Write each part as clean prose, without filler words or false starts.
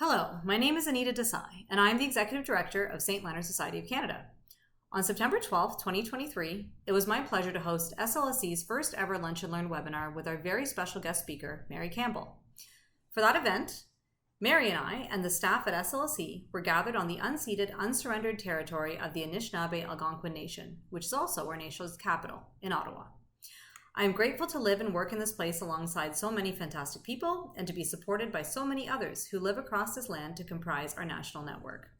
Hello, my name is Anita Desai, and I am the Executive Director of St. Leonard Society of Canada. On September 12, 2023, it was my pleasure to host SLSC's first ever Lunch and Learn webinar with our very special guest speaker, Mary Campbell. For that event, Mary and I and the staff at SLSC were gathered on the unceded, unsurrendered territory of the Anishinaabe Algonquin Nation, which is also our nation's capital, in Ottawa. I am grateful to live and work in this place alongside so many fantastic people and to be supported by so many others who live across this land to comprise our national network.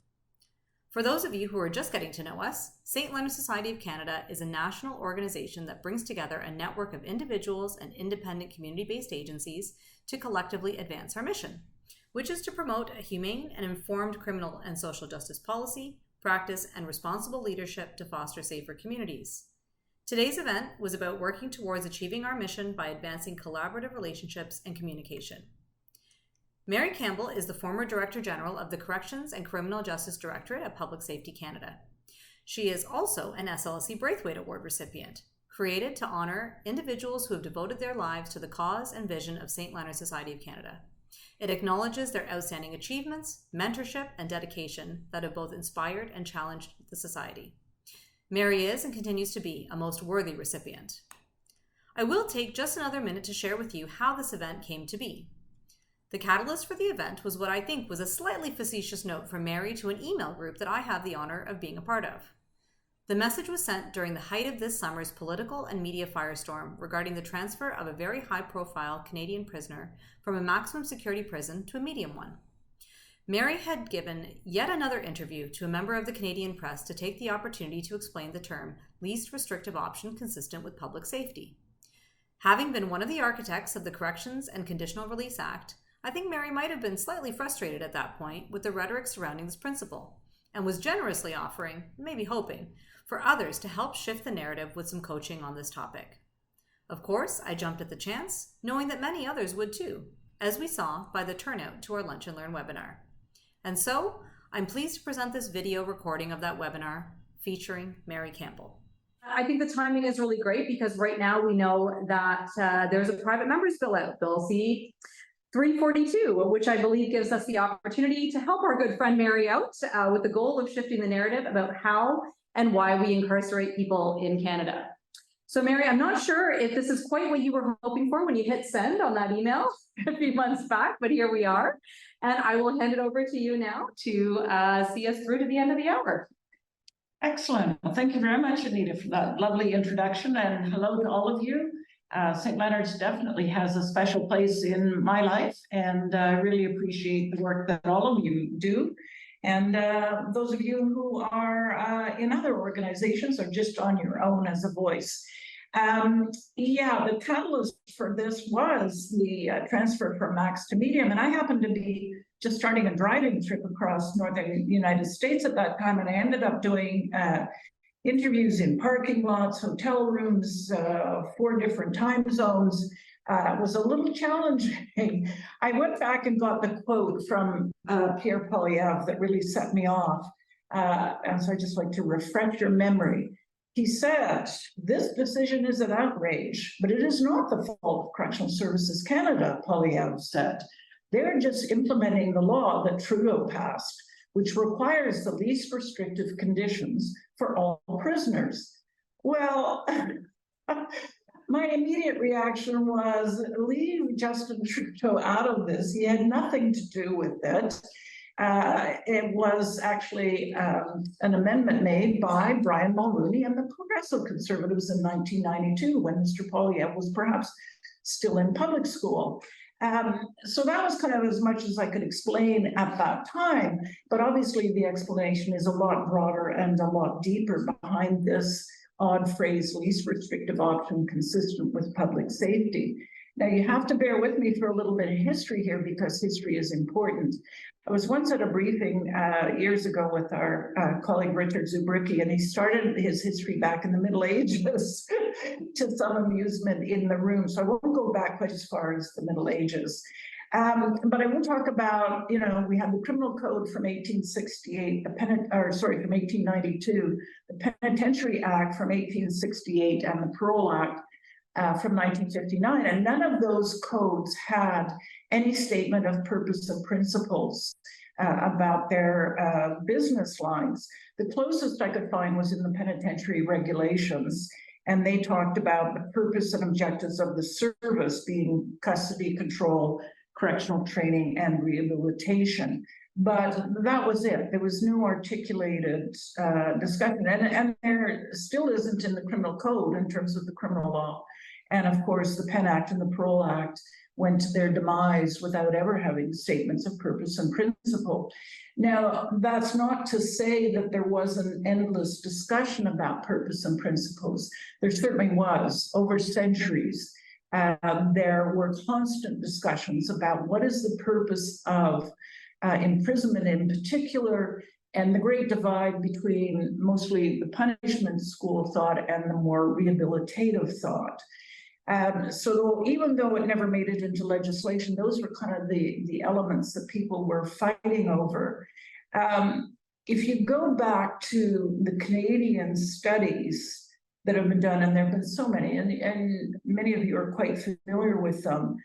For those of you who are just getting to know us, St. Leonard Society of Canada is a national organization that brings together a network of individuals and independent community-based agencies to collectively advance our mission, which is to promote a humane and informed criminal and social justice policy, practice, and responsible leadership to foster safer communities. Today's event was about working towards achieving our mission by advancing collaborative relationships and communication. Mary Campbell is the former Director General of the Corrections and Criminal Justice Directorate at Public Safety Canada. She is also an SLSC Braithwaite Award recipient, created to honor individuals who have devoted their lives to the cause and vision of St. Leonard Society of Canada. It acknowledges their outstanding achievements, mentorship, and dedication that have both inspired and challenged the Society. Mary is and continues to be a most worthy recipient. I will take just another minute to share with you how this event came to be. The catalyst for the event was what I think was a slightly facetious note from Mary to an email group that I have the honor of being a part of. The message was sent during the height of this summer's political and media firestorm regarding the transfer of a very high-profile Canadian prisoner from a maximum security prison to a medium one. Mary had given yet another interview to a member of the Canadian press to take the opportunity to explain the term least restrictive option consistent with public safety. Having been one of the architects of the Corrections and Conditional Release Act, I think Mary might have been slightly frustrated at that point with the rhetoric surrounding this principle, and was generously offering, maybe hoping, for others to help shift the narrative with some coaching on this topic. Of course, I jumped at the chance, knowing that many others would too, as we saw by the turnout to our Lunch and Learn webinar. And so, I'm pleased to present this video recording of that webinar featuring Mary Campbell. I think the timing is really great because right now we know that there's a private members bill out, Bill C 342, which I believe gives us the opportunity to help our good friend Mary out with the goal of shifting the narrative about how and why we incarcerate people in Canada. So Mary, I'm not sure if this is quite what you were hoping for when you hit send on that email a few months back, but here we are. And I will hand it over to you now to see us through to the end of the hour. Excellent. Well, thank you very much, Anita, for that lovely introduction, and hello to all of you. St. Leonard's definitely has a special place in my life, and I really appreciate the work that all of you do. And those of you who are in other organizations or just on your own as a voice. The catalyst for this was the transfer from max to medium. And I happened to be just starting a driving trip across northern United States at that time. And I ended up doing interviews in parking lots, hotel rooms, 4 different time zones. It was a little challenging. I went back and got the quote from Pierre Poilievre that really set me off. And so I just like to refresh your memory. He said, "This decision is an outrage, but it is not the fault of Correctional Services Canada," Poilievre said. "They're just implementing the law that Trudeau passed, which requires the least restrictive conditions for all prisoners." Well, my immediate reaction was, leave Justin Trudeau out of this. He had nothing to do with it. It was actually an amendment made by Brian Mulroney and the Progressive Conservatives in 1992, when Mr. Poilievre was perhaps still in public school. So that was kind of as much as I could explain at that time. But obviously the explanation is a lot broader and a lot deeper behind this odd phrase, least restrictive option consistent with public safety. Now you have to bear with me for a little bit of history here because history is important. I was once at a briefing years ago with our colleague Richard Zubricki, and he started his history back in the Middle Ages to some amusement in the room. So I won't go back quite as far as the Middle Ages. But I will talk about, we had the Criminal Code from 1868, from 1892, the Penitentiary Act from 1868, and the Parole Act from 1959, and none of those codes had any statement of purpose and principles about their business lines. The closest I could find was in the penitentiary regulations, and they talked about the purpose and objectives of the service being custody, control, correctional training, and rehabilitation. But that was it. There was no articulated discussion, and there still isn't in the criminal code in terms of the criminal law. And of course, the Penn Act and the Parole Act went to their demise without ever having statements of purpose and principle. Now, that's not to say that there was an endless discussion about purpose and principles. There certainly was over centuries. There were constant discussions about what is the purpose of imprisonment in particular, and the great divide between mostly the punishment school of thought and the more rehabilitative thought. So even though it never made it into legislation, those were kind of the elements that people were fighting over. If you go back to the Canadian studies that have been done, and there have been so many, and many of you are quite familiar with them,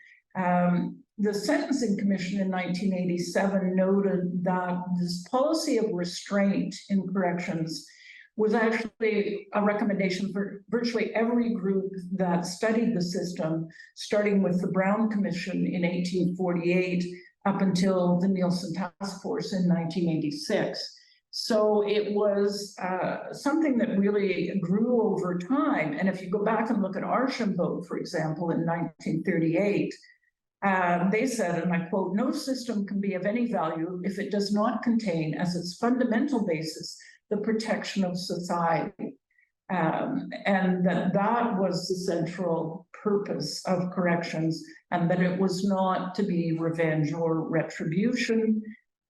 the Sentencing Commission in 1987 noted that this policy of restraint in corrections was actually a recommendation for virtually every group that studied the system, starting with the Brown Commission in 1848 up until the Nielsen Task Force in 1986. So it was something that really grew over time. And if you go back and look at Archambault, for example, in 1938, they said, and I quote, "No system can be of any value if it does not contain as its fundamental basis the protection of society." And that was the central purpose of corrections, and that it was not to be revenge or retribution.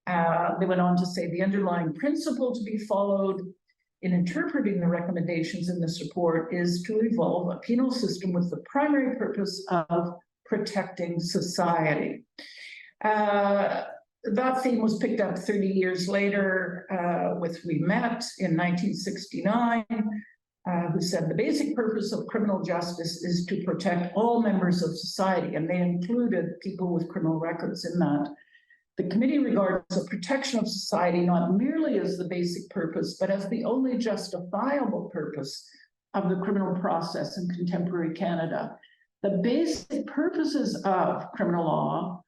They went on to say the underlying principle to be followed in interpreting the recommendations in this report is to evolve a penal system with the primary purpose of protecting society. That theme was picked up 30 years later with We Met in 1969, who said the basic purpose of criminal justice is to protect all members of society, and they included people with criminal records in that. The committee regards the protection of society not merely as the basic purpose, but as the only justifiable purpose of the criminal process in contemporary Canada. The basic purposes of criminal law,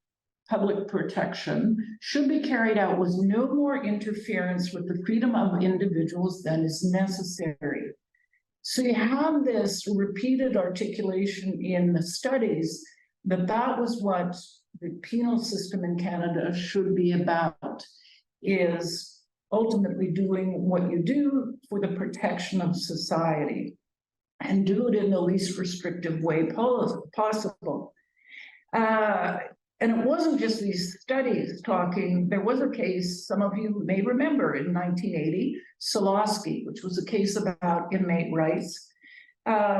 public protection, should be carried out with no more interference with the freedom of individuals than is necessary. So you have this repeated articulation in the studies that that was what the penal system in Canada should be about, is ultimately doing what you do for the protection of society, and do it in the least restrictive way possible. And it wasn't just these studies talking. There was a case, some of you may remember, in 1980, SLSC, which was a case about inmate rights.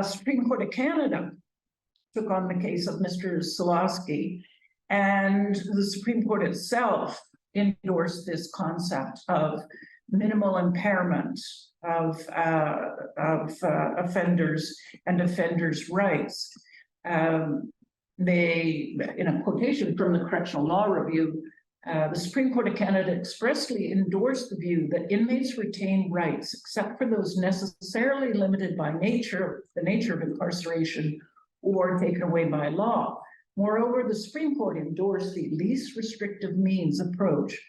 Supreme Court of Canada took on the case of Mr. SLSC, and the Supreme Court itself endorsed this concept of minimal impairment of offenders and offenders' rights. They, in a quotation from the Correctional Law Review, the Supreme Court of Canada expressly endorsed the view that inmates retain rights except for those necessarily limited by the nature of incarceration or taken away by law. Moreover, the Supreme Court endorsed the least restrictive means approach,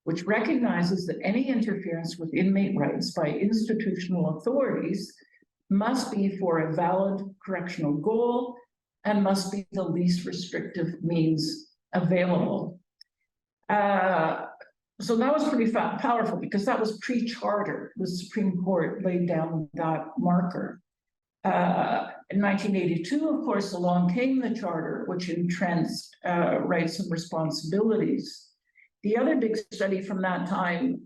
which recognizes that any interference with inmate rights by institutional authorities must be for a valid correctional goal and must be the least restrictive means available. So that was pretty powerful, because that was pre-charter. The Supreme Court laid down that marker. In 1982, of course, along came the charter, which entrenched rights and responsibilities. The other big study from that time,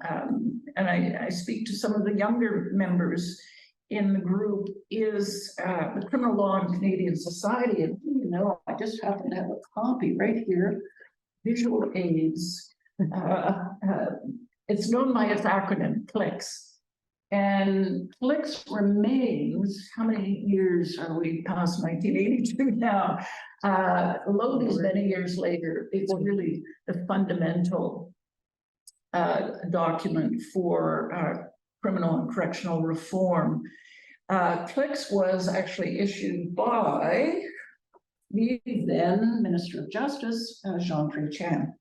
and I speak to some of the younger members in the group, is the Criminal Law in Canadian Society. And you know, I just happen to have a copy right here, visual aids. It's known by its acronym, CLICS. And Flicks remains, how many years are we past 1982 now? Lo, these many years later, it's really the fundamental document for criminal and correctional reform. Flicks was actually issued by the then Minister of Justice, Jean Chrétien.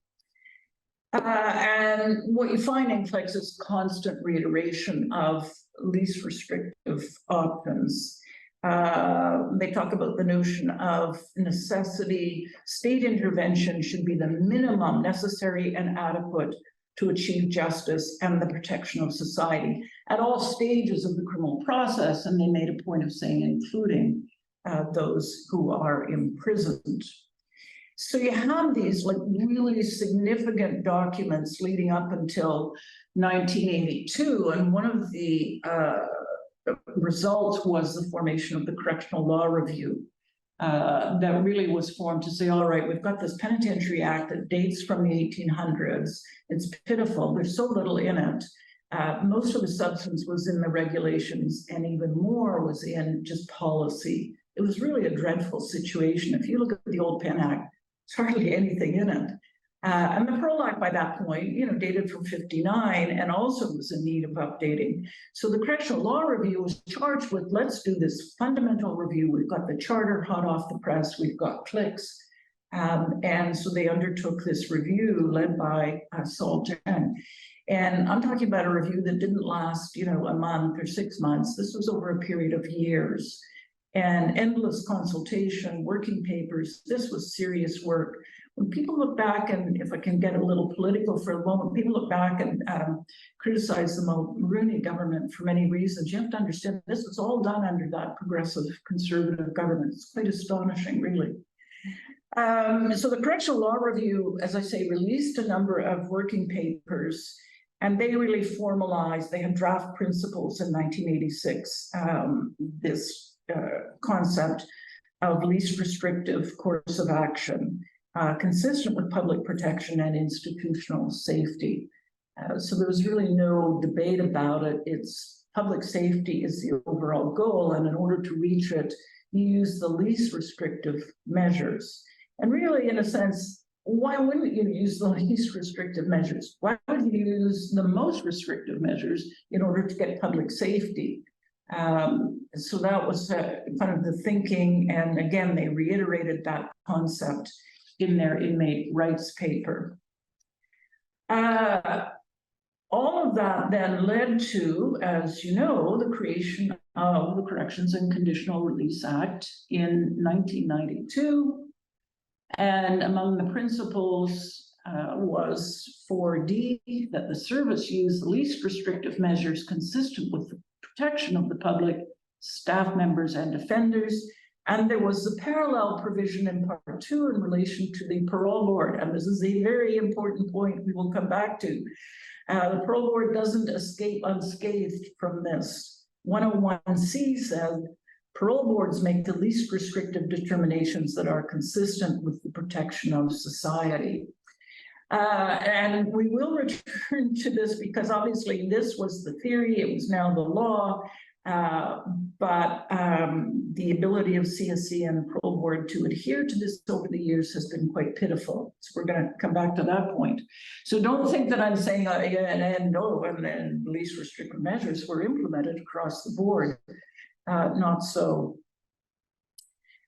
And what you find in Flicks is constant reiteration of least restrictive options. They talk about the notion of necessity. State intervention should be the minimum necessary and adequate to achieve justice and the protection of society at all stages of the criminal process. And they made a point of saying, including those who are imprisoned. So you have these like really significant documents leading up until 1982. And one of the results was the formation of the Correctional Law Review that really was formed to say, all right, we've got this Penitentiary Act that dates from the 1800s. It's pitiful. There's so little in it. Most of the substance was in the regulations, and even more was in just policy. It was really a dreadful situation. If you look at the old Pen Act, there's hardly anything in it. And the Parole Act by that point, dated from 59 and also was in need of updating. So the Correctional Law Review was charged with, let's do this fundamental review. We've got the charter hot off the press. We've got clicks. And so they undertook this review led by Saul Jen. And I'm talking about a review that didn't last, a month or 6 months. This was over a period of years. And endless consultation, working papers. This was serious work. When people look back, and if I can get a little political for a moment, people look back and criticize the Mulroney government for many reasons. You have to understand this was all done under that progressive conservative government. It's quite astonishing, really. So the Correctional Law Review, as I say, released a number of working papers, and they really formalized, they had draft principles in 1986, this concept of least restrictive course of action, consistent with public protection and institutional safety. So there was really no debate about it. It's public safety is the overall goal, and in order to reach it, you use the least restrictive measures. And really, in a sense, why wouldn't you use the least restrictive measures? Why would you use the most restrictive measures in order to get public safety? So that was kind of the thinking. And again, they reiterated that concept in their inmate rights paper. All of that then led to, as you know, the creation of the Corrections and Conditional Release Act in 1992. And among the principles was 4D, that the service use the least restrictive measures consistent with the protection of the public, staff members, and offenders. And there was the parallel provision in Part 2 in relation to the Parole Board. And this is a very important point we will come back to. The Parole Board doesn't escape unscathed from this. 101C said, parole boards make the least restrictive determinations that are consistent with the protection of society. And we will return to this because obviously this was the theory, it was now the law, but the ability of CSC and Parole Board to adhere to this over the years has been quite pitiful. So we're going to come back to that point. So don't think that I'm saying and least restrictive measures were implemented across the board. Not so.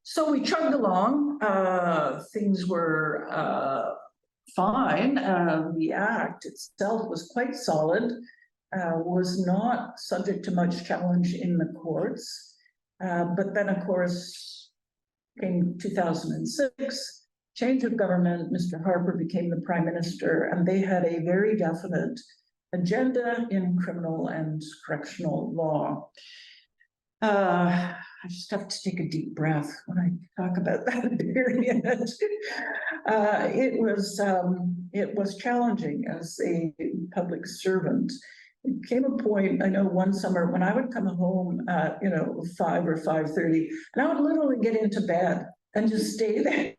So we chugged along. Things were fine. The act itself was quite solid, was not subject to much challenge in the courts. But then, of course, in 2006, change of government, Mr. Harper became the Prime Minister, and they had a very definite agenda in criminal and correctional law. I just have to take a deep breath when I talk about that period. It was challenging as a public servant. It came a point, I know one summer when I would come home at 5 or 5:30, and I would literally get into bed and just stay there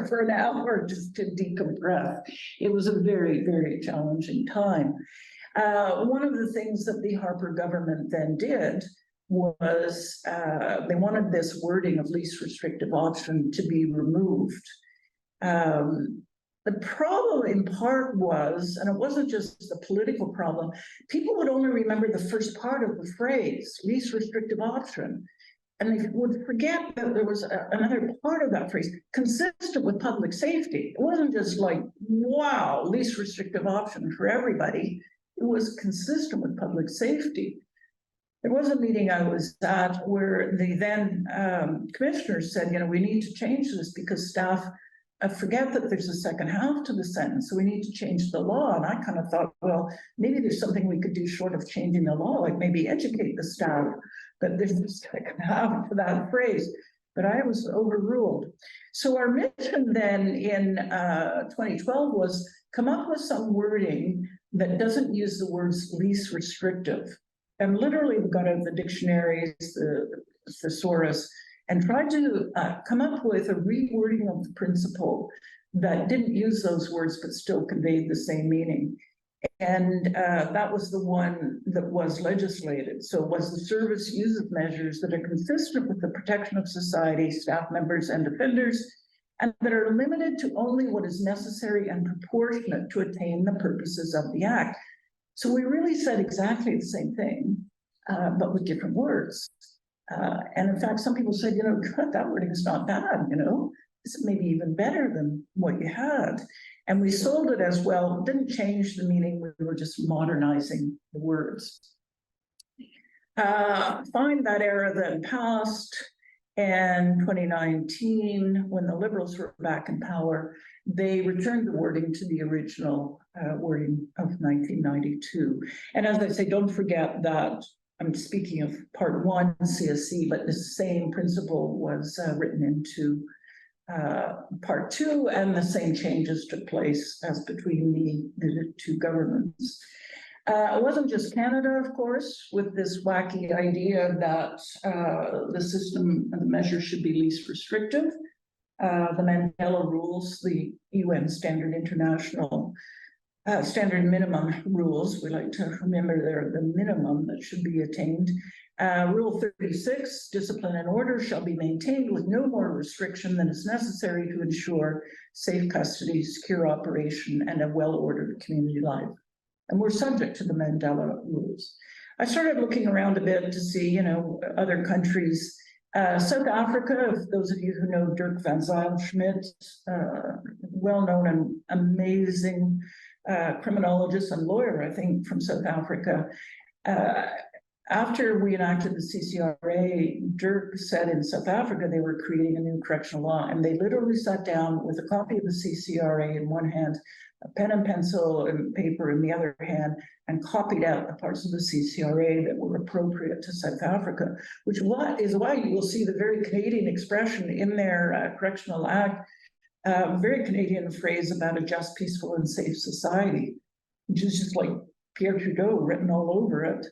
for an hour just to decompress. It was a very, very challenging time. One of the things that the Harper government then did was they wanted this wording of least restrictive option to be removed. The problem in part was, and it wasn't just the political problem, people would only remember the first part of the phrase, least restrictive option. And they would forget that there was another part of that phrase, consistent with public safety. It wasn't just like, wow, least restrictive option for everybody. It was consistent with public safety. There was a meeting I was at where the then commissioners said, we need to change this because staff forget that there's a second half to the sentence, so we need to change the law. And I kind of thought, well, maybe there's something we could do short of changing the law, like maybe educate the staff that there's a second half to that phrase. But I was overruled. So our mission then in 2012 was come up with some wording that doesn't use the words least restrictive. And literally we got out the dictionaries, the thesaurus, and tried to come up with a rewording of the principle that didn't use those words but still conveyed the same meaning. And that was the one that was legislated. So was the service uses measures that are consistent with the protection of society, staff members, and offenders, and that are limited to only what is necessary and proportionate to attain the purposes of the Act. So we really said exactly the same thing, but with different words. And in fact, some people said, God, that wording is not bad, this is maybe even better than what you had. And we sold it as well, didn't change the meaning, we were just modernizing the words. Find that era then passed, and 2019, when the Liberals were back in power, they returned the wording to the original wording of 1992. And as I say, don't forget that I'm speaking of part 1 CSC, but the same principle was written into part 2, and the same changes took place as between the two governments. It wasn't just Canada, of course, with this wacky idea that the system and the measure should be least restrictive. The Mandela rules, the UN standard international standard minimum rules, we like to remember they're the minimum that should be attained. Rule 36, discipline and order shall be maintained with no more restriction than is necessary to ensure safe custody, secure operation, and a well-ordered community life. And we're subject to the Mandela rules. I started looking around a bit to see, other countries. South Africa, if those of you who know Dirk van Zyl-Schmidt, well-known and amazing criminologist and lawyer, I think, from South Africa. After we enacted the CCRA, Dirk said in South Africa they were creating a new correctional law, and they literally sat down with a copy of the CCRA in one hand, a pen and pencil and paper in the other hand, and copied out the parts of the CCRA that were appropriate to South Africa, which is why you will see the very Canadian expression in their Correctional Act, very Canadian phrase about a just, peaceful, and safe society, which is just like Pierre Trudeau written all over it.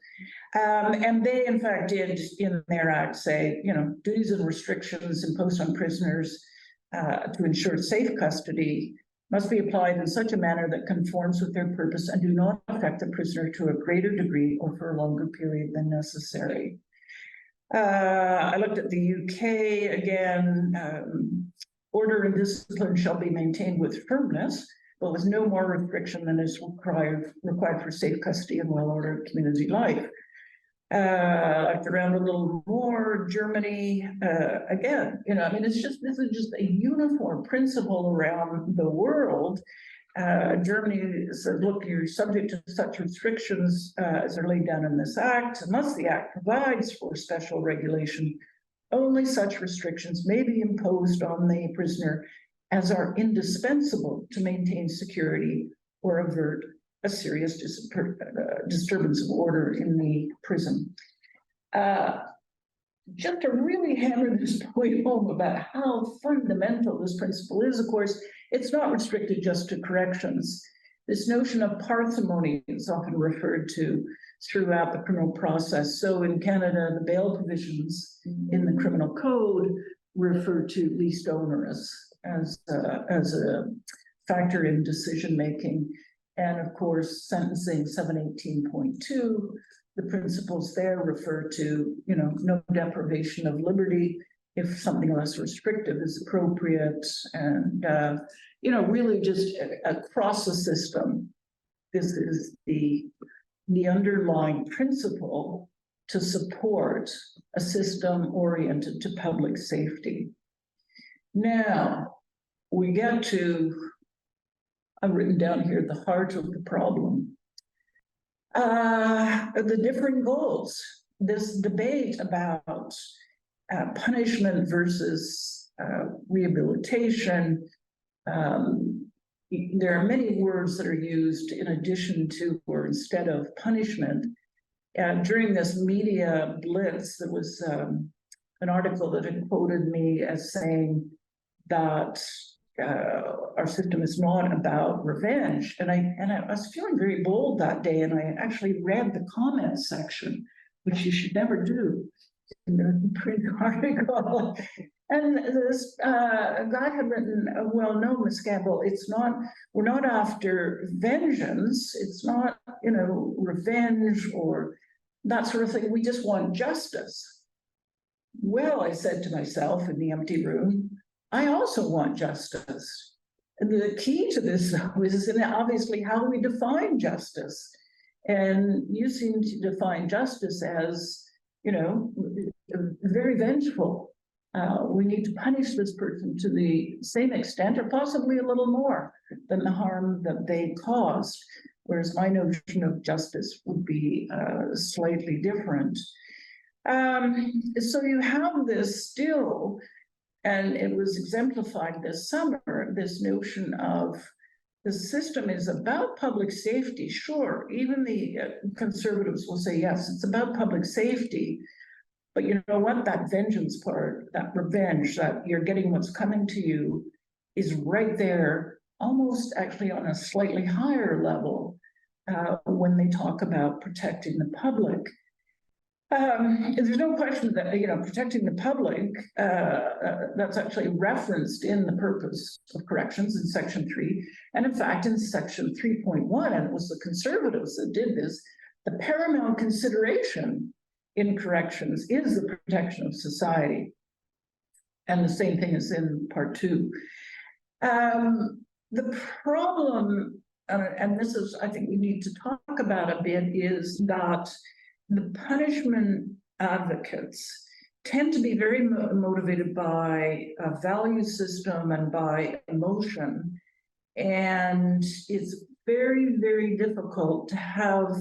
And they, in fact, did in their act say, duties and restrictions imposed on prisoners to ensure safe custody must be applied in such a manner that conforms with their purpose and do not affect the prisoner to a greater degree or for a longer period than necessary. I looked at the UK again. Order and discipline shall be maintained with firmness, but with no more restriction than is required for safe custody and well-ordered community life. I looked around a little more. Germany, again, this is just a uniform principle around the world. Germany says, look, you're subject to such restrictions as are laid down in this act, unless the act provides for special regulation. Only such restrictions may be imposed on the prisoner as are indispensable to maintain security or avert a serious disturbance of order in the prison. Just to really hammer this point home about how fundamental this principle is, of course, it's not restricted just to corrections. This notion of parsimony is often referred to throughout the criminal process. So in Canada, the bail provisions in the criminal code refer to least onerous as a factor in decision making. And of course, sentencing 718.2, the principles there refer to, no deprivation of liberty if something less restrictive is appropriate, and, really just across the system, this is the underlying principle to support a system oriented to public safety. Now, we get to, I've written down here, the heart of the problem. The different goals, this debate about punishment versus rehabilitation. There are many words that are used in addition to or instead of punishment. During this media blitz, there was an article that had quoted me as saying that our system is not about revenge. And I was feeling very bold that day, and I actually read the comments section, which you should never do in the print article. And this guy had written, well, no, Ms. Campbell, we're not after vengeance. It's not, revenge or that sort of thing. We just want justice. Well, I said to myself in the empty room, I also want justice. And the key to this is in obviously how we define justice. And you seem to define justice as, very vengeful. We need to punish this person to the same extent or possibly a little more than the harm that they caused. Whereas my notion of justice would be slightly different. So you have this still, and it was exemplified this summer, this notion of the system is about public safety. Sure, even the conservatives will say, yes, it's about public safety. But you know what? That vengeance part, that revenge, that you're getting what's coming to you is right there, almost actually on a slightly higher level when they talk about protecting the public. There's no question that, protecting the public, that's actually referenced in the purpose of corrections in Section 3. And in fact, in Section 3.1, and it was the conservatives that did this, the paramount consideration in corrections is the protection of society. And the same thing is in Part 2. The problem, and this is, I think we need to talk about a bit, is that the punishment advocates tend to be very motivated by a value system and by emotion. And it's very, very difficult to have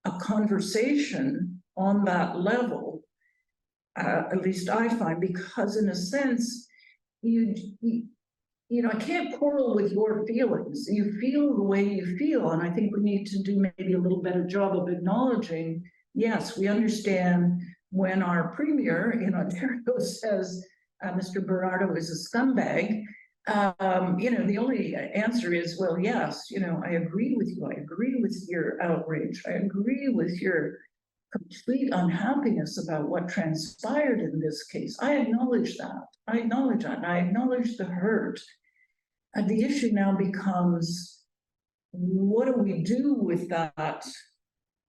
a conversation on that level, at least I find, because in a sense, I can't quarrel with your feelings. You feel the way you feel. And I think we need to do maybe a little better job of acknowledging, yes, we understand when our premier in Ontario says Mr. Bernardo is a scumbag, the only answer is, well, yes, I agree with you. I agree with your outrage. I agree with your complete unhappiness about what transpired in this case. I acknowledge that. I acknowledge that. And I acknowledge the hurt. And the issue now becomes, what do we do with that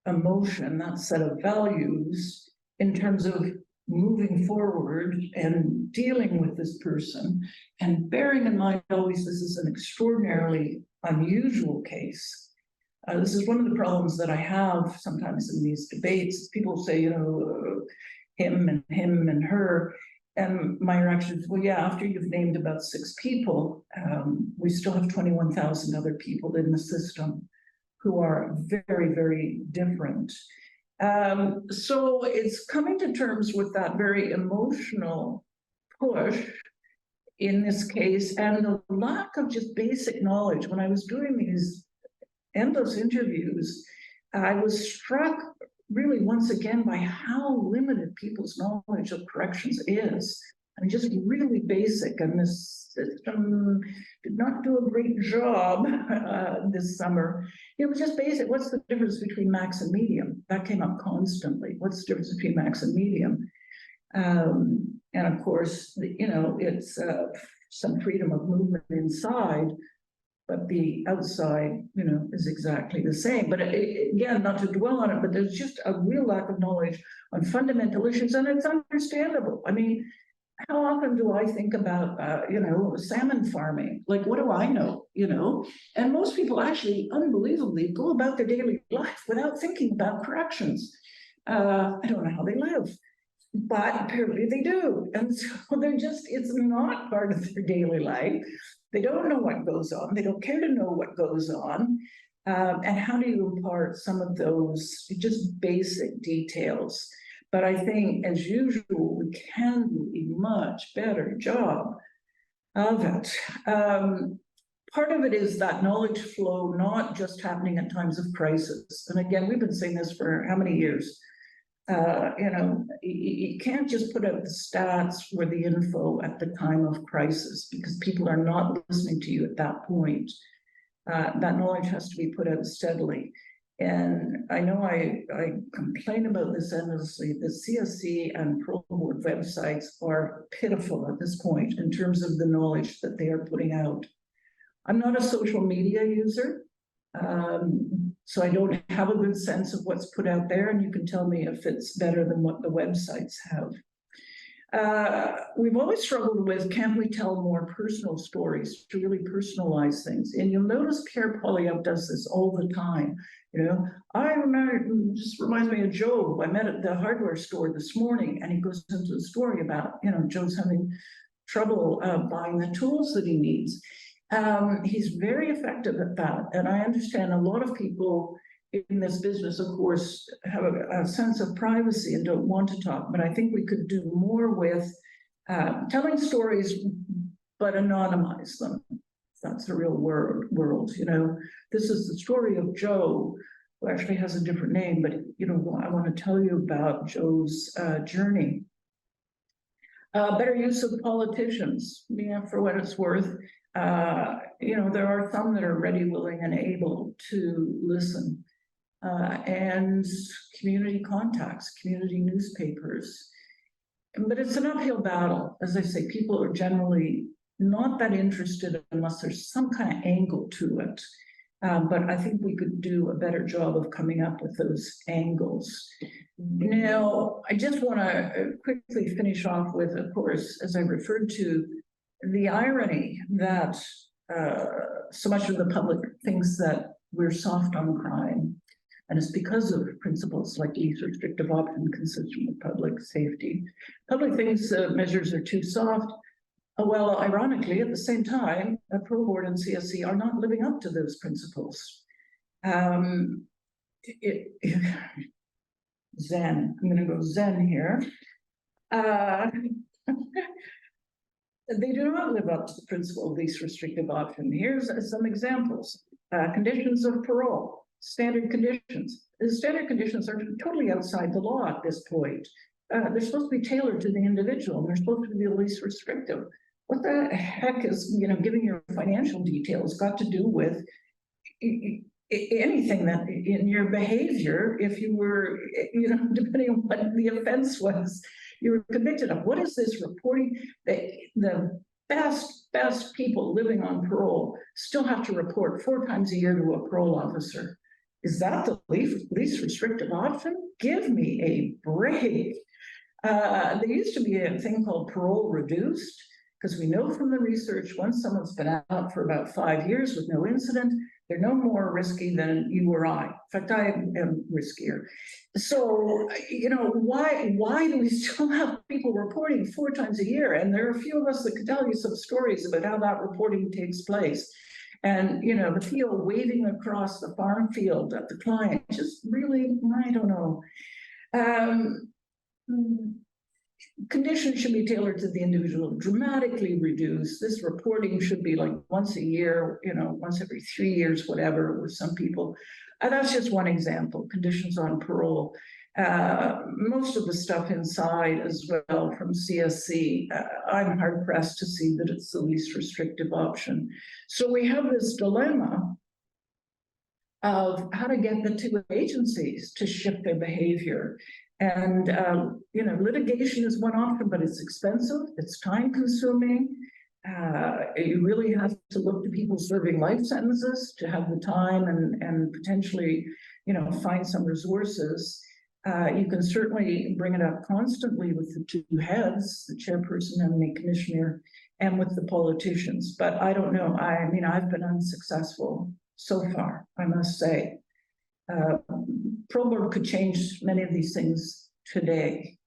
emotion, that set of values, in terms of moving forward and dealing with this person, and bearing in mind always this is an extraordinarily unusual case. This is one of the problems that I have sometimes in these debates. People say, him and her. And my reaction is, well, yeah, after you've named about 6 people, we still have 21,000 other people in the system who are very, very different. So it's coming to terms with that very emotional push in this case, and the lack of just basic knowledge. When I was doing these endless interviews, I was struck really once again by how limited people's knowledge of corrections is. I mean, just really basic, and this system did not do a great job this summer. It was just basic. What's the difference between max and medium? That came up constantly. What's the difference between max and medium? And of course, it's some freedom of movement inside. but the outside, is exactly the same. But again, not to dwell on it, but there's just a real lack of knowledge on fundamental issues, and it's understandable. I mean, how often do I think about, salmon farming? Like, what do I know, And most people actually, unbelievably, go about their daily life without thinking about corrections. I don't know how they live, but apparently they do. And so it's not part of their daily life. They don't know what goes on. They don't care to know what goes on. And how do you impart some of those just basic details? But I think, as usual, we can do a much better job of it. Part of it is that knowledge flow, not just happening at times of crisis. And again, we've been saying this for how many years? You can't just put out the stats or the info at the time of crisis, because people are not listening to you at that point. That knowledge has to be put out steadily. And I know I complain about this endlessly. The CSC and Parole Board websites are pitiful at this point in terms of the knowledge that they are putting out. I'm not a social media user, so I don't have a good sense of what's put out there, and you can tell me if it's better than what the websites have. We've always struggled with, can we tell more personal stories to really personalize things? And you'll notice Pierre Poilievre does this all the time. I remember, it just reminds me of Joe, who I met at the hardware store this morning, and he goes into the story about, Joe's having trouble buying the tools that he needs. He's very effective at that. And I understand a lot of people in this business, of course, have a sense of privacy and don't want to talk, but I think we could do more with telling stories, but anonymize them. That's the real world. This is the story of Joe, who actually has a different name, but I want to tell you about Joe's journey. Better use of politicians, for what it's worth. There are some that are ready, willing, and able to listen. And community contacts, community newspapers. But it's an uphill battle. As I say, people are generally not that interested unless there's some kind of angle to it. But I think we could do a better job of coming up with those angles. Now, I just want to quickly finish off with, of course, as I referred to, the irony that so much of the public thinks that we're soft on crime. And it's because of principles like least restrictive option consistent with public safety. Public thinks measures are too soft. Well, ironically, at the same time, Parole Board and CSC are not living up to those principles. Zen, I'm going to go Zen here. They do not live up to the principle of least restrictive option. Here's some examples. Conditions of parole, standard conditions. The standard conditions are totally outside the law at this point. They're supposed to be tailored to the individual, and they're supposed to be the least restrictive. What the heck is, giving your financial details got to do with anything that in your behavior, if you were, depending on what the offense was, you were convicted of? What is this reporting? The best people living on parole still have to report 4 times a year to a parole officer. Is that the least restrictive option? Give me a break. There used to be a thing called parole reduced, because we know from the research, once someone's been out for about 5 years with no incident, they're no more risky than you or I. In fact, I am riskier. So, why do we still have people reporting 4 times a year? And there are a few of us that could tell you some stories about how that reporting takes place. And, the PO waving across the farm field at the client, just really, I don't know. Conditions should be tailored to the individual, dramatically reduced. This reporting should be like once a year, once every 3 years, whatever, with some people. That's just one example, conditions on parole. Most of the stuff inside as well from CSC, I'm hard pressed to see that it's the least restrictive option. So we have this dilemma of how to get the 2 agencies to shift their behavior. And, litigation is one option, but it's expensive, it's time consuming. You really have to look to people serving life sentences to have the time and potentially, you know, find some resources. You can certainly bring it up constantly with the two heads, the chairperson and the commissioner, and with the politicians. But I don't know. I mean, I've been unsuccessful so far, I must say. Pro Board could change many of these things today,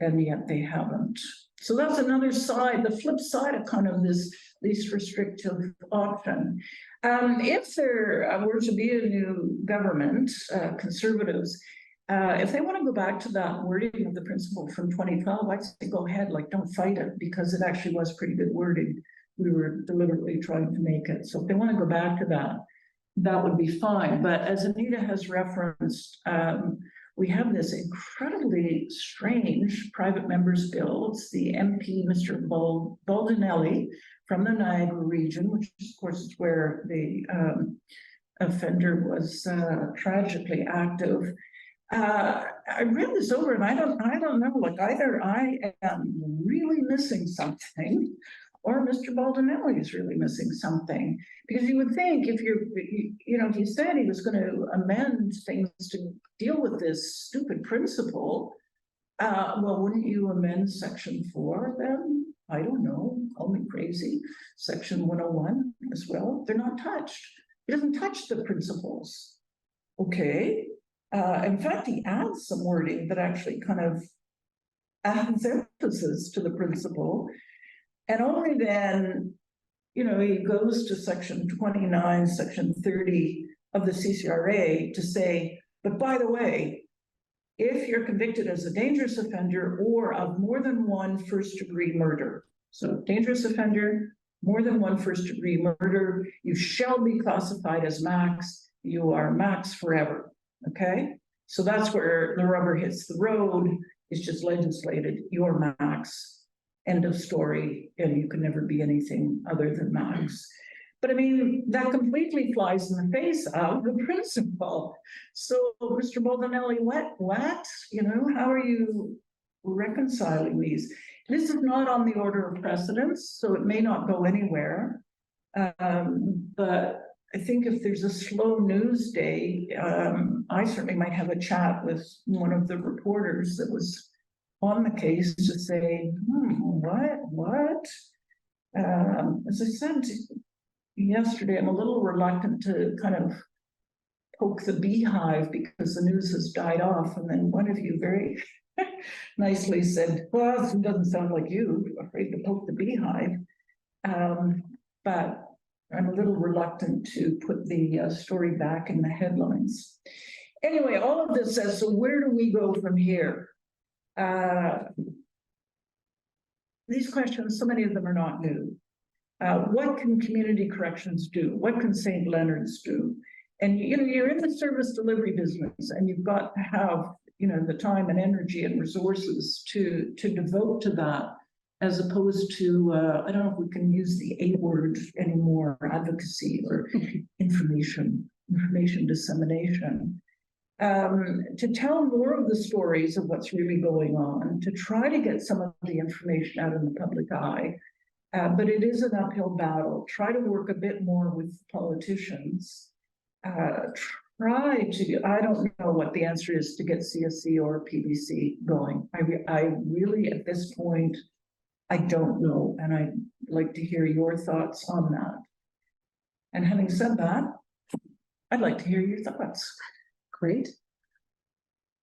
and yet they haven't. So that's another side, the flip side of kind of this least restrictive option. If there were to be a new government, Conservatives, if they want to go back to that wording of the principle from 2012, I'd say go ahead, like don't fight it, because it actually was pretty good wording. We were deliberately trying to make it. So if they want to go back to that, that would be fine. But as Anita has referenced, we have this incredibly strange private members bill. It's the MP, Mr. Baldinelli, from the Niagara region, which of course is where the offender was tragically active. I read this over and I don't know, like either I am really missing something or Mr. Baldinelli is really missing something, because you would think if if he said he was going to amend things to deal with this stupid principle, well, wouldn't you amend section 4 then? I don't know, call me crazy. Section 101 as well. They're not touched. It doesn't touch the principles. Okay. In fact, he adds some wording that actually kind of adds emphasis to the principle. And only then, you know, he goes to section 29, section 30 of the CCRA to say, but by the way, if you're convicted as a dangerous offender or of more than one first-degree murder, so dangerous offender, more than one first-degree murder, you shall be classified as max. You are max forever, okay? So that's where the rubber hits the road. It's just legislated, you're max. End of story, and you can never be anything other than max. But I mean, that completely flies in the face of the principle. So, Mr. Baldinelli, what? You know, how are you reconciling these? This is not on the order of precedence, so it may not go anywhere. But I think if there's a slow news day, I certainly might have a chat with one of the reporters that was on the case to say, what? As I said yesterday, I'm a little reluctant to kind of poke the beehive because the news has died off. And then one of you very nicely said, well, it doesn't sound like you, afraid to poke the beehive. But I'm a little reluctant to put the story back in the headlines. Anyway, all of this says, so where do we go from here? These questions, so many of them are not new. What can community corrections do? What can St. Leonard's do? And you know, you're in the service delivery business, and you've got to have, you know, the time and energy and resources to devote to that, as opposed to I don't know if we can use the A word anymore, advocacy or information dissemination. To tell more of the stories of what's really going on, to try to get some of the information out in the public eye. But it is an uphill battle. Try to work a bit more with politicians. Try to, I don't know what the answer is to get CSC or PBC going. I really, at this point, I don't know. And I'd like to hear your thoughts on that. And having said that, I'd like to hear your thoughts. Great.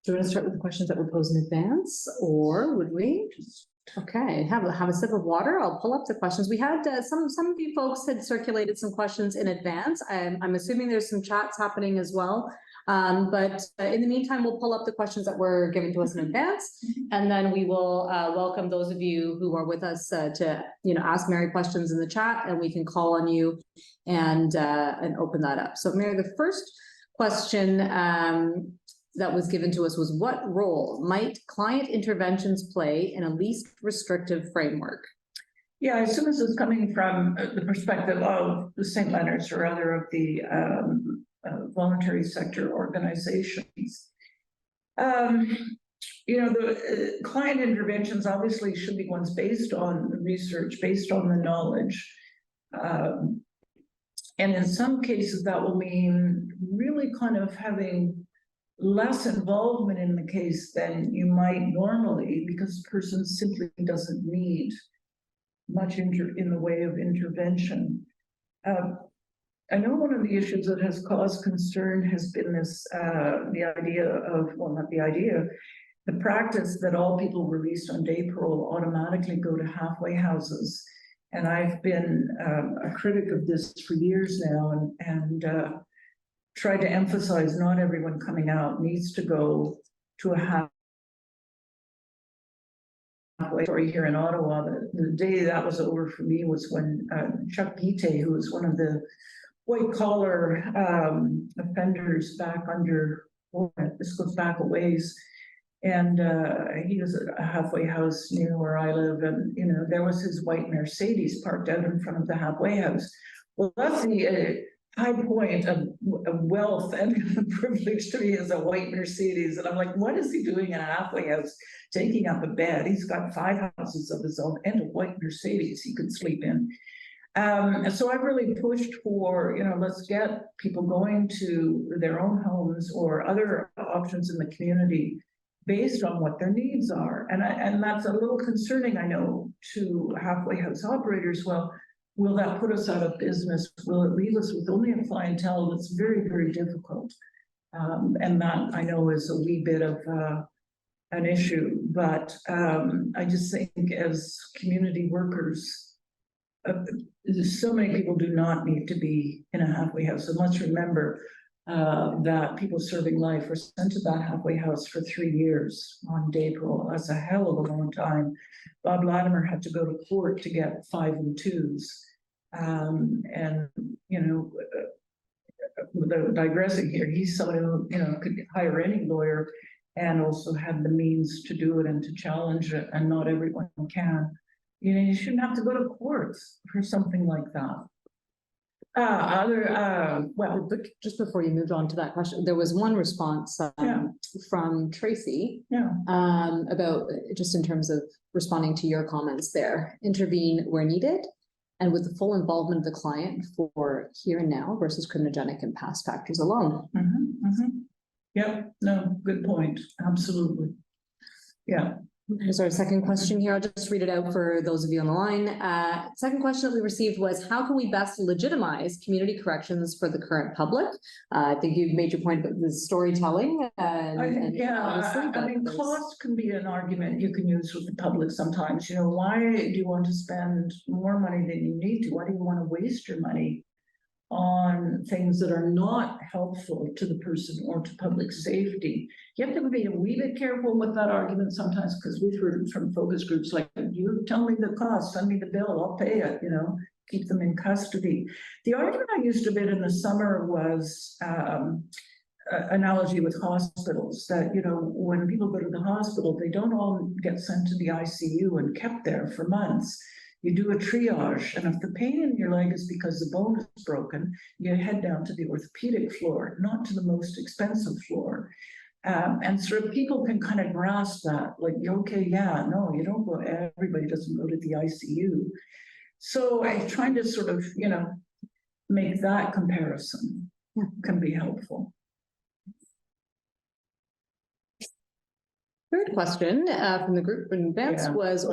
Do you want to start with the questions that were posed in advance, or would we? Okay, have a sip of water. I'll pull up the questions. We had some of you folks had circulated some questions in advance. I'm assuming there's some chats happening as well. But in the meantime, we'll pull up the questions that were given to us in advance, and then we will welcome those of you who are with us to ask Mary questions in the chat, and we can call on you and open that up. So Mary, the first question that was given to us was, what role might client interventions play in a least restrictive framework? Yeah, as soon as it's coming from the perspective of the St. Leonard's or other of the voluntary sector organizations, the client interventions obviously should be ones based on research, based on the knowledge. And in some cases, that will mean really kind of having less involvement in the case than you might normally, because the person simply doesn't need much in the way of intervention. I know one of the issues that has caused concern has been this, the idea of, well, not the idea, the practice that all people released on day parole automatically go to halfway houses. And I've been a critic of this for years now, and tried to emphasize not everyone coming out needs to go to a halfway story here in Ottawa. The day that was over for me was when Chuck Gite, who was one of the white collar offenders back under warrant, this goes back a ways, and he was at a halfway house near where I live, and there was his white Mercedes parked out in front of the halfway house. Well, that's the high point of wealth and privilege to me, as a white Mercedes. And I'm like, what is he doing in a halfway house, taking up a bed? He's got 5 houses of his own and a white Mercedes he could sleep in. And so I've really pushed for, let's get people going to their own homes or other options in the community based on what their needs are. And that's a little concerning, I know, to halfway house operators. Well, will that put us out of business? Will it leave us with only a clientele that's very, very difficult? And that, I know, is a wee bit of an issue. But I just think as community workers, so many people do not need to be in a halfway house. And let's remember that people serving life are sent to that halfway house for 3 years on day parole. That's a hell of a long time. Bob Latimer had to go to court to get 5 and 2s. And digressing here, he's someone who could hire any lawyer and also had the means to do it and to challenge it, and not everyone can. You shouldn't have to go to courts for something like that. Well, just before you moved on to that question, there was one response from Tracy about, just in terms of responding to your comments there, intervene where needed and with the full involvement of the client for here and now versus criminogenic and past factors alone. Yep, no, good point. Absolutely. Yeah. Here's our second question here. I'll just read it out for those of you on the line. Second question that we received was, how can we best legitimize community corrections for the current public? I think you've made your point about the storytelling. I mean, cost can be an argument you can use with the public sometimes. Why do you want to spend more money than you need to? Why do you want to waste your money on things that are not helpful to the person or to public safety? You have to be a wee bit careful with that argument sometimes, because we've heard from focus groups like, you tell me the cost, send me the bill, I'll pay it, keep them in custody. The argument I used a bit in the summer was analogy with hospitals, that when people go to the hospital, they don't all get sent to the ICU and kept there for months. You do a triage, and if the pain in your leg is because the bone is broken, you head down to the orthopedic floor, not to the most expensive floor. And sort of people can kind of grasp that, like, okay, yeah, no, you don't go, everybody doesn't go to the ICU. So I'm trying to sort of, make that comparison can be helpful. Third question from the group in advance was,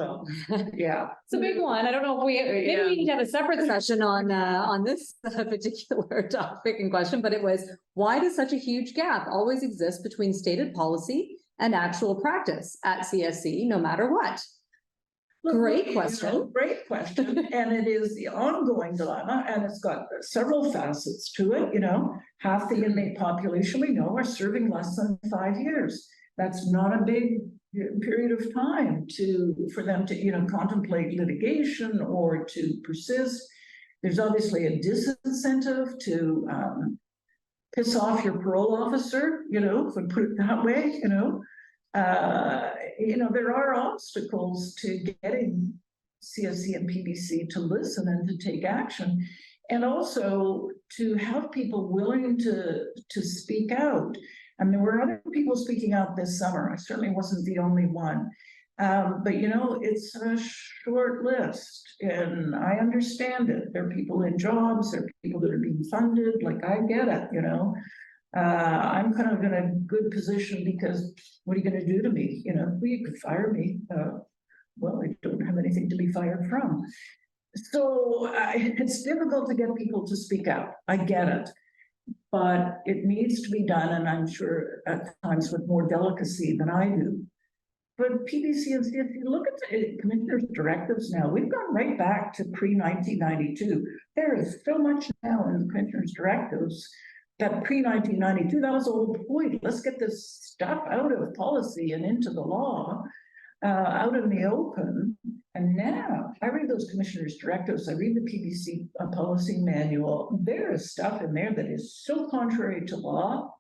it's a big one. I don't know if maybe we need to have a separate session on this particular topic in question, but it was, why does such a huge gap always exist between stated policy and actual practice at CSC, no matter what? Great question. Great question. And it is the ongoing dilemma, and it's got several facets to it. Half the inmate population we know are serving less than 5 years. That's not a big period of time for them to contemplate litigation or to persist. There's obviously a disincentive to piss off your parole officer, if we put it that way. There are obstacles to getting CSC and PBC to listen and to take action, and also to have people willing to speak out. And there were other people speaking out this summer. I certainly wasn't the only one. But you know, it's a short list, and I understand it. There are people in jobs, there are people that are being funded, like I get it, you know. I'm kind of in a good position because what are you going to do to me? You know, well, you could fire me. Well, I don't have anything to be fired from. So it's difficult to get people to speak out. I get it. But it needs to be done, and I'm sure at times with more delicacy than I do. But PBC, if you look at the commissioner's directives now, we've gone right back to pre-1992. There is so much now in the commissioner's directives that pre-1992, that was the whole point. Let's get this stuff out of policy and into the law, out in the open. And now I read those commissioner's directives, I read the PBC policy manual. There is stuff in there that is so contrary to law.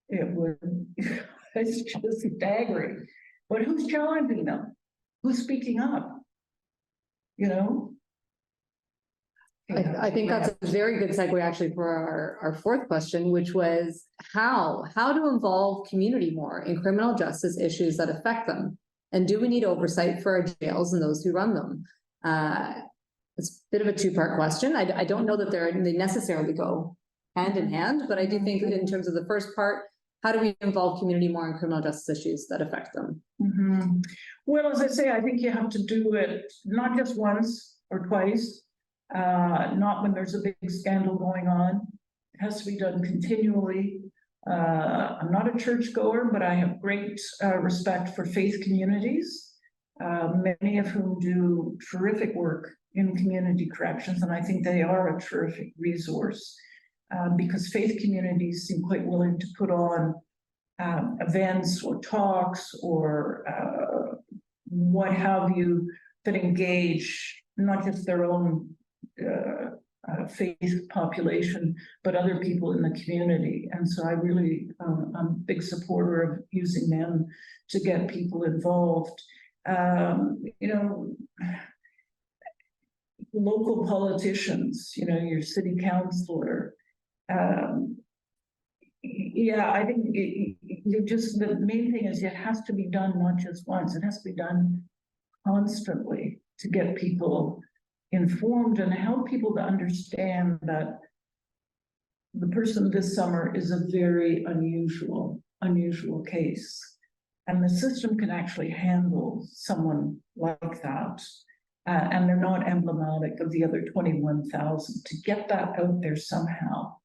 It's just staggering. But who's challenging them? Who's speaking up? You know? I think that's a very good segue actually for our fourth question, which was how to involve community more in criminal justice issues that affect them. And do we need oversight for our jails and those who run them? It's a bit of a two-part question. I don't know that they necessarily go hand in hand, but I do think in terms of the first part, how do we involve community more in criminal justice issues that affect them? Mm-hmm. Well, as I say, I think you have to do it not just once or twice, not when there's a big scandal going on. It has to be done continually. I'm not a churchgoer, but I have great respect for faith communities, many of whom do terrific work in community corrections, and I think they are a terrific resource because faith communities seem quite willing to put on events or talks or what have you that engage not just their own faith population, but other people in the community. And so I really, I'm a big supporter of using them to get people involved. You know, local politicians, you know, your city councilor. Yeah, I think the main thing is it has to be done not just once, it has to be done constantly to get people informed and help people to understand that the person this summer is a very unusual case. And the system can actually handle someone like that. And they're not emblematic of the other 21,000. To get that out there somehow.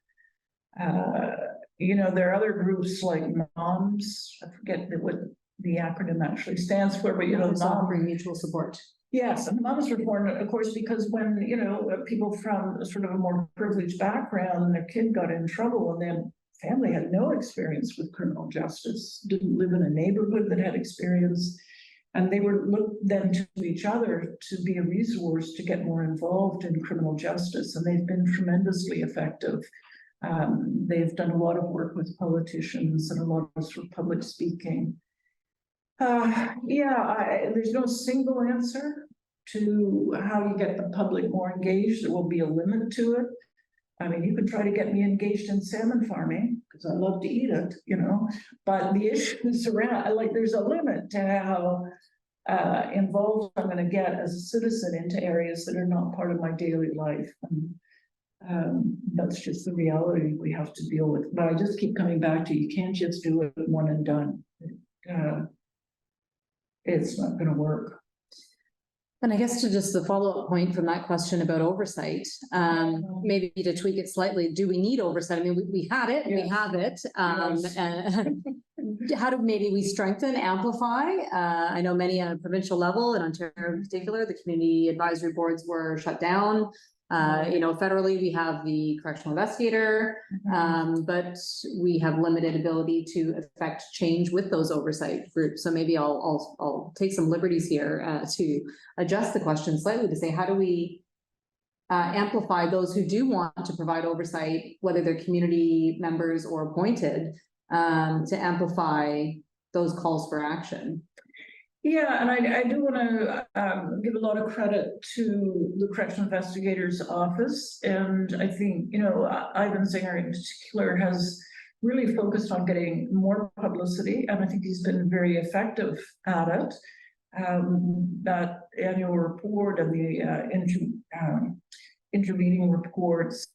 You know, there are other groups like MOMS, I forget what the acronym actually stands for, but you know, offering mutual support. Yes, and MOMS reform, of course, because when, you know, people from sort of a more privileged background and their kid got in trouble and then family had no experience with criminal justice, didn't live in a neighborhood that had experience, and they were looked then to each other to be a resource to get more involved in criminal justice, and they've been tremendously effective. They've done a lot of work with politicians and a lot of sort of public speaking. There's no single answer to how you get the public more engaged. There will be a limit to it. I mean, you can try to get me engaged in salmon farming because I love to eat it, you know, but the issues around, like, there's a limit to how involved I'm going to get as a citizen into areas that are not part of my daily life. And that's just the reality we have to deal with. But I just keep coming back to, you can't just do it one and done. It's not going to work. And I guess to just the follow-up point from that question about oversight, maybe to tweak it slightly, do we need oversight? I mean, we had it, we have it. How do maybe we strengthen, amplify? I know many on a provincial level, in Ontario in particular, the community advisory boards were shut down. You know, federally, we have the correctional investigator, but we have limited ability to affect change with those oversight groups. So maybe I'll take some liberties here to adjust the question slightly to say, how do we amplify those who do want to provide oversight, whether they're community members or appointed, to amplify those calls for action? Yeah, and I do want to give a lot of credit to the Correctional Investigators Office. And I think, you know, Ivan Zinger in particular has really focused on getting more publicity, and I think he's been very effective at it. That annual report and the intervening reports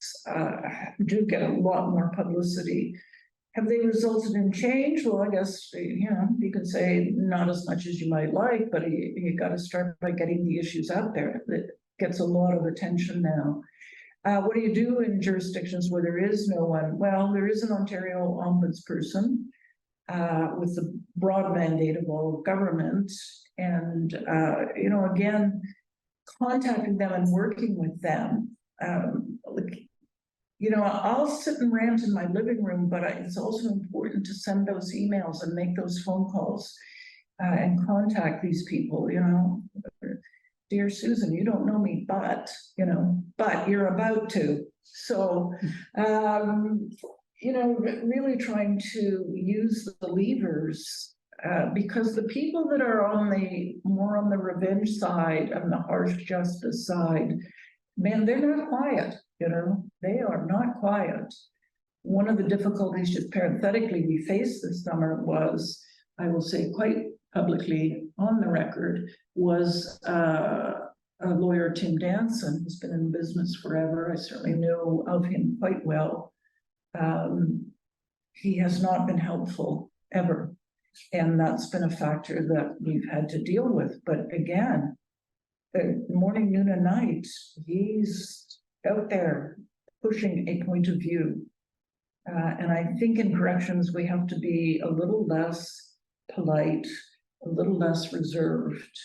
do get a lot more publicity. Have they resulted in change? Well, I guess, you could say not as much as you might like, but you got to start by getting the issues out there. That gets a lot of attention now. What do you do in jurisdictions where there is no one? Well, there is an Ontario ombudsperson with the broad mandate of all of government. And, again, contacting them and working with them. I'll sit and rant in my living room, but it's also important to send those emails and make those phone calls and contact these people, Dear Susan, you don't know me, but you're about to. So, really trying to use the levers because the people that are more on the revenge side and the harsh justice side, man, they're not quiet, they are not quiet. One of the difficulties, just parenthetically, we faced this summer was, I will say quite publicly on the record, was a lawyer, Tim Danson, who's been in business forever. I certainly know of him quite well. He has not been helpful ever. And that's been a factor that we've had to deal with. But again, morning, noon, and night, he's out there pushing a point of view. And I think in corrections, we have to be a little less polite, a little less reserved,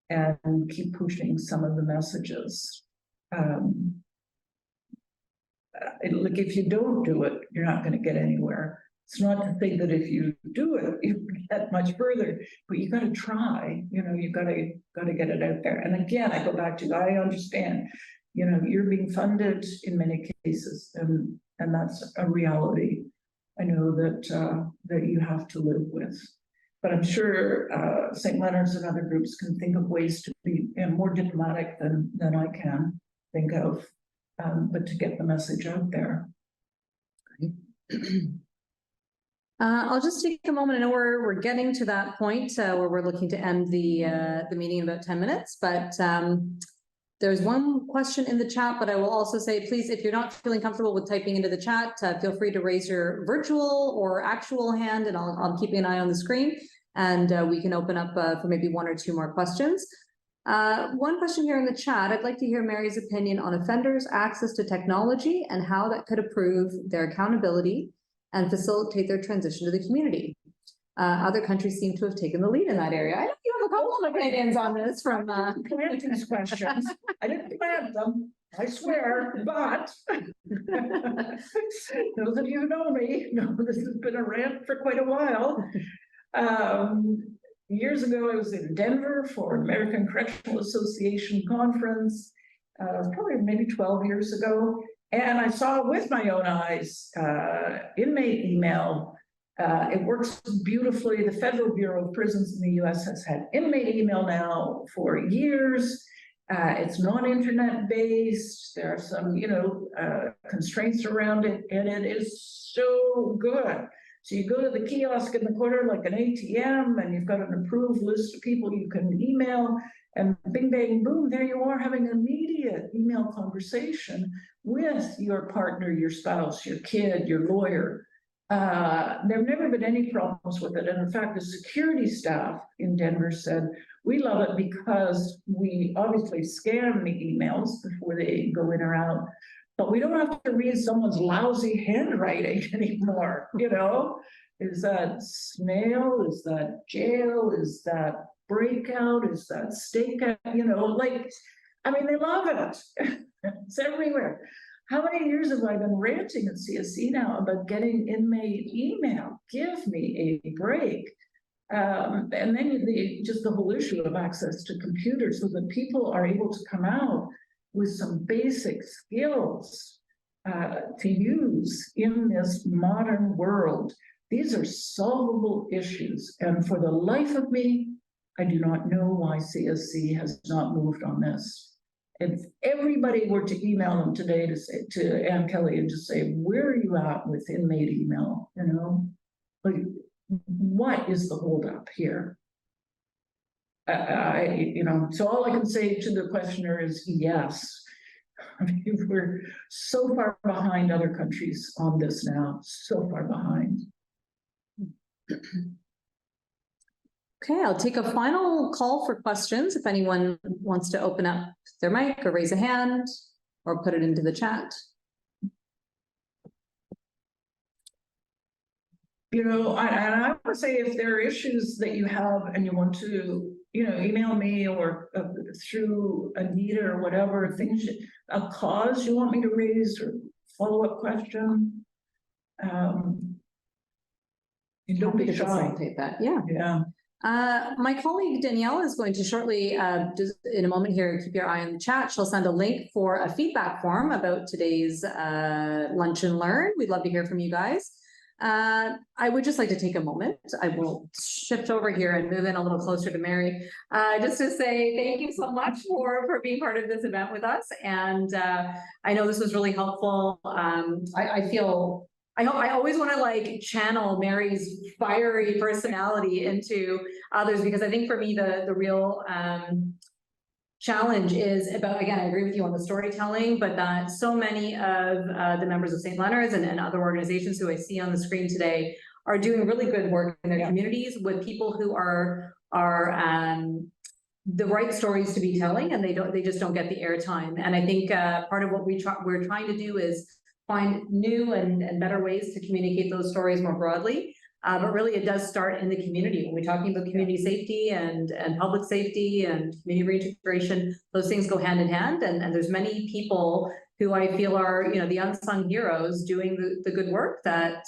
and keep pushing some of the messages. If you don't do it, you're not going to get anywhere. It's not to say that if you do it, you get much further, but you got to try. You got to get it out there. And again, I go back to, I understand. You're being funded in many cases, and that's a reality. I know that you have to live with. But I'm sure St. Leonard's and other groups can think of ways to be more diplomatic than I can think of, but to get the message out there. I'll just take a moment. I know we're getting to that point where we're looking to end the meeting in about 10 minutes, but there's one question in the chat, but I will also say, please, if you're not feeling comfortable with typing into the chat, feel free to raise your virtual or actual hand, and I'll keep an eye on the screen, and we can open up for maybe one or two more questions. One question here in the chat, I'd like to hear Mary's opinion on offenders' access to technology and how that could improve their accountability and facilitate their transition to the community. Other countries seem to have taken the lead in that area. I know you have a couple of opinions on this from plant these questions. I didn't plant them, I swear, but those of you who know me know this has been a rant for quite a while. Years ago, I was in Denver for an American Correctional Association conference, probably maybe 12 years ago, and I saw with my own eyes inmate email. It works beautifully. The Federal Bureau of Prisons in the US has had inmate email now for years. It's non-internet based. There are some, constraints around it, and it is so good. So you go to the kiosk in the corner like an ATM, and you've got an approved list of people you can email, and bing, bang, boom, there you are having an immediate email conversation with your partner, your spouse, your kid, your lawyer. There have never been any problems with it. And in fact, the security staff in Denver said, we love it because we obviously scan the emails before they go in or out, but we don't have to read someone's lousy handwriting anymore. Is that snail? Is that jail? Is that breakout? Is that stakeout? They love it. It's everywhere. How many years have I been ranting at CSC now about getting inmate email? Give me a break. And then just the whole issue of access to computers so that people are able to come out with some basic skills to use in this modern world. These are solvable issues. And for the life of me, I do not know why CSC has not moved on this. If everybody were to email them today to say, to Ann Kelly and just say, where are you at with inmate email, you know? Like, what is the holdup here? You know, so all I can say to the questioner is yes. I mean, we're so far behind other countries on this now, so far behind. Okay, I'll take a final call for questions. If anyone wants to open up their mic or raise a hand or put it into the chat. You know, and I would say if there are issues that you have and you want to, you know, email me or through Anita or whatever, things, a cause you want me to raise or follow-up question. You don't be shy. Facilitate that. Yeah. Yeah. My colleague Danielle is going to shortly, just in a moment here, keep your eye on the chat. She'll send a link for a feedback form about today's Lunch and Learn. We'd love to hear from you guys. I would just like to take a moment. I will shift over here and move in a little closer to Mary, just to say thank you so much for being part of this event with us. And I know this was really helpful. I always want to like channel Mary's fiery personality into others, because I think for me, the real challenge is about, again, I agree with you on the storytelling, but that so many of the members of St. Leonard's and other organizations who I see on the screen today are doing really good work in their communities with people who are the right stories to be telling, and they just don't get the airtime. And I think part of what we're trying to do is find new and better ways to communicate those stories more broadly. But really it does start in the community. When we're talking about community safety and public safety and community reintegration, those things go hand in hand. And there's many people who I feel are, you know, the unsung heroes doing the good work that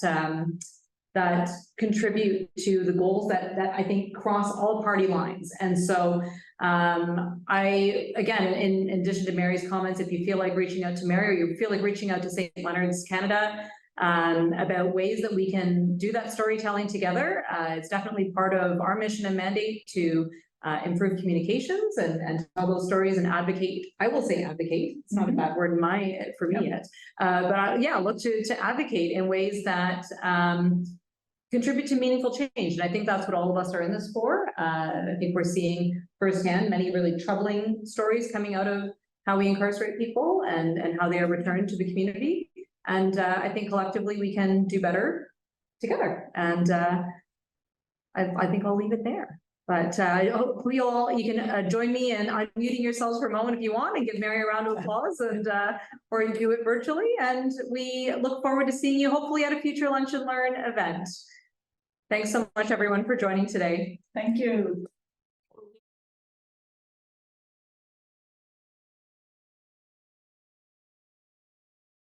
contribute to the goals that I think cross all party lines. And so again, in addition to Mary's comments, if you feel like reaching out to Mary or you feel like reaching out to St. Leonard's Canada about ways that we can do that storytelling together, it's definitely part of our mission and mandate to improve communications and tell those stories and advocate. I will say advocate. It's not a bad word for me yet. But yeah, look to advocate in ways that contribute to meaningful change. And I think that's what all of us are in this for. I think we're seeing firsthand many really troubling stories coming out of how we incarcerate people and how they are returned to the community. And I think collectively we can do better together. And I think I'll leave it there. But hopefully you can join me in unmuting yourselves for a moment if you want, and give Mary a round of applause, and or do it virtually. And we look forward to seeing you hopefully at a future Lunch and Learn event. Thanks so much, everyone, for joining today. Thank you.